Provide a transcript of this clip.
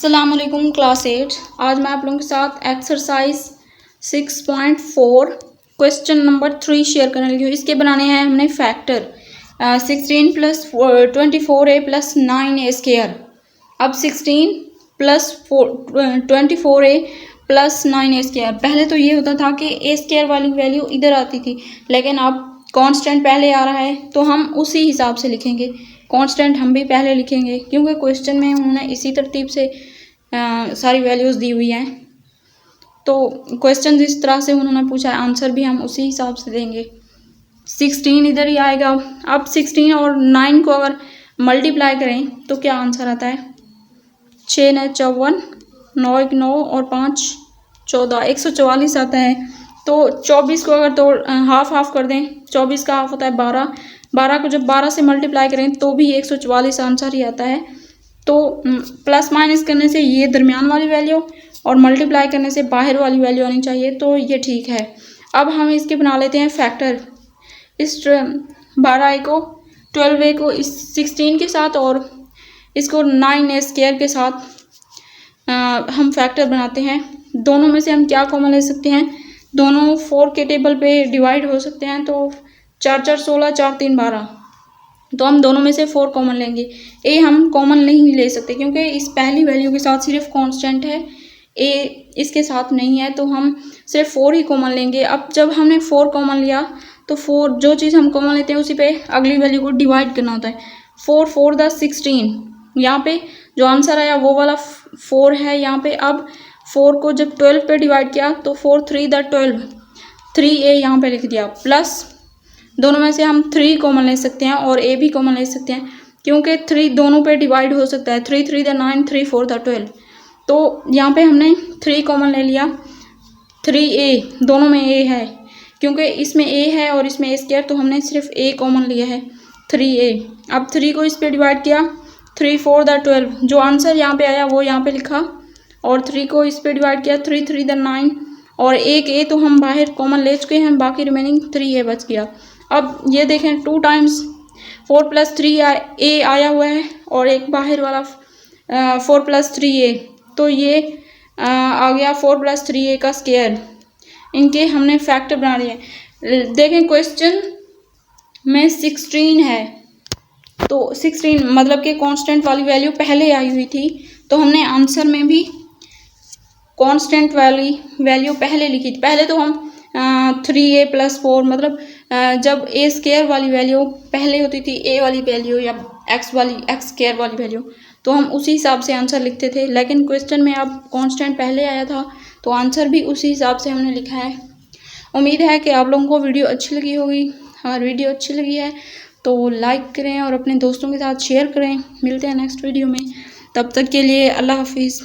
अस्सलाम वालेकुम क्लास 8। आज मैं आप लोगों के साथ एक्सरसाइज 6.4 क्वेश्चन नंबर 3 शेयर करने लगी हूँ। इसके बनाने हैं हमने फैक्टर 16 + 24a + 9a स्क्वायर। अब 16 + 24a + 9a स्क्वायर। पहले तो ये होता था कि a स्क्वायर वाली वैल्यू इधर आती थी, लेकिन अब कांस्टेंट पहले आ रहा है तो हम उसी हिसाब से लिखेंगे। कांस्टेंट हम भी पहले लिखेंगे क्योंकि क्वेश्चन में उन्होंने इसी तरतीब से सारी वैल्यूज़ दी हुई हैं। तो क्वेश्चन जिस तरह से उन्होंने पूछा है, आंसर भी हम उसी हिसाब से देंगे। 16 इधर ही आएगा। अब 16 और 9 को अगर मल्टीप्लाई करें तो क्या आंसर आता है? 6 9 54, 9 1 9 और 5 14, 144 आता है। तो 24 को अगर तो हाफ कर दें, 24 का हाफ होता है 12, 12 को जब 12 से मल्टीप्लाई करें तो भी 144 आंसर ही आता है। तो प्लस माइनस करने से ये दरमियान वाली वैल्यू और मल्टीप्लाई करने से बाहर वाली वैल्यू आनी चाहिए, तो ये ठीक है। अब हम इसके बना लेते हैं फैक्टर। इस 12a को 12a को इस 16 के साथ और इसको 9a स्क्वायर के साथ हम फैक्टर बनाते हैं। दोनों में से हम क्या कॉमन ले सकते हैं? दोनों 4 के टेबल पे डिवाइड हो सकते हैं, तो 4 4 16, 4 3 12। तो हम दोनों में से 4 कॉमन लेंगे। ए हम कॉमन नहीं ले सकते क्योंकि इस पहली वैल्यू के साथ सिर्फ कांस्टेंट है, ए इसके साथ नहीं है, तो हम सिर्फ 4 ही कॉमन लेंगे। अब जब हमने 4 कॉमन लिया तो 4 जो चीज़ हम कॉमन लेते हैं उसी पे अगली वैल्यू को डिवाइड करना होता है। 4 4 द 16, यहाँ पे जो आंसर आया वो वाला 4 है यहाँ पे। अब 4 को जब 12 पे डिवाइड किया तो 4 3 द 12, 3a यहाँ पे लिख दिया। प्लस दोनों में से हम 3 कॉमन ले सकते हैं और a भी कॉमन ले सकते हैं क्योंकि 3 दोनों पे डिवाइड हो सकता है। 3 3 द 9, 3 4 द 12। तो यहाँ पे हमने 3 कॉमन ले लिया। 3a दोनों में a है क्योंकि इसमें a है और इसमें a स्क्वायर, तो हमने सिर्फ a कॉमन लिया है 3a। अब 3 को इस पे डिवाइड किया, 3 4 द 12, जो आंसर यहाँ पे आया वो यहाँ पे लिखा, और 3 को इस पे डिवाइड किया, 3 3 द 9, और एक a तो हम बाहर कॉमन ले चुके हैं, बाकी रिमेनिंग 3a बच गया। अब ये देखें 2 टाइम्स 4 + 3a आया हुआ है और एक बाहर वाला 4 + 3a, तो ये आ गया 4 + 3a का स्क्वायर। इनके हमने फैक्टर बना लिए। देखें क्वेश्चन में 16 है, तो 16 मतलब कि कांस्टेंट वाली वैल्यू पहले आई हुई थी, तो हमने आंसर में भी कांस्टेंट वाली वैल्यू पहले लिखी थी। पहले तो हम 3a + 4 मतलब जब a स्क्वायर वाली वैल्यू पहले होती थी, a वाली वैल्यू या x स्क्वायर वाली वैल्यू, तो हम उसी हिसाब से आंसर लिखते थे। लेकिन क्वेश्चन में अब कांस्टेंट पहले आया था तो आंसर भी उसी हिसाब से हमने लिखा है। उम्मीद है कि आप लोगों को वीडियो अच्छी लगी होगी। अगर वीडियो अच्छी लगी है तो लाइक करें और अपने दोस्तों के साथ शेयर करें। मिलते हैं नेक्स्ट वीडियो में, तब तक के लिए अल्लाह हाफिज़।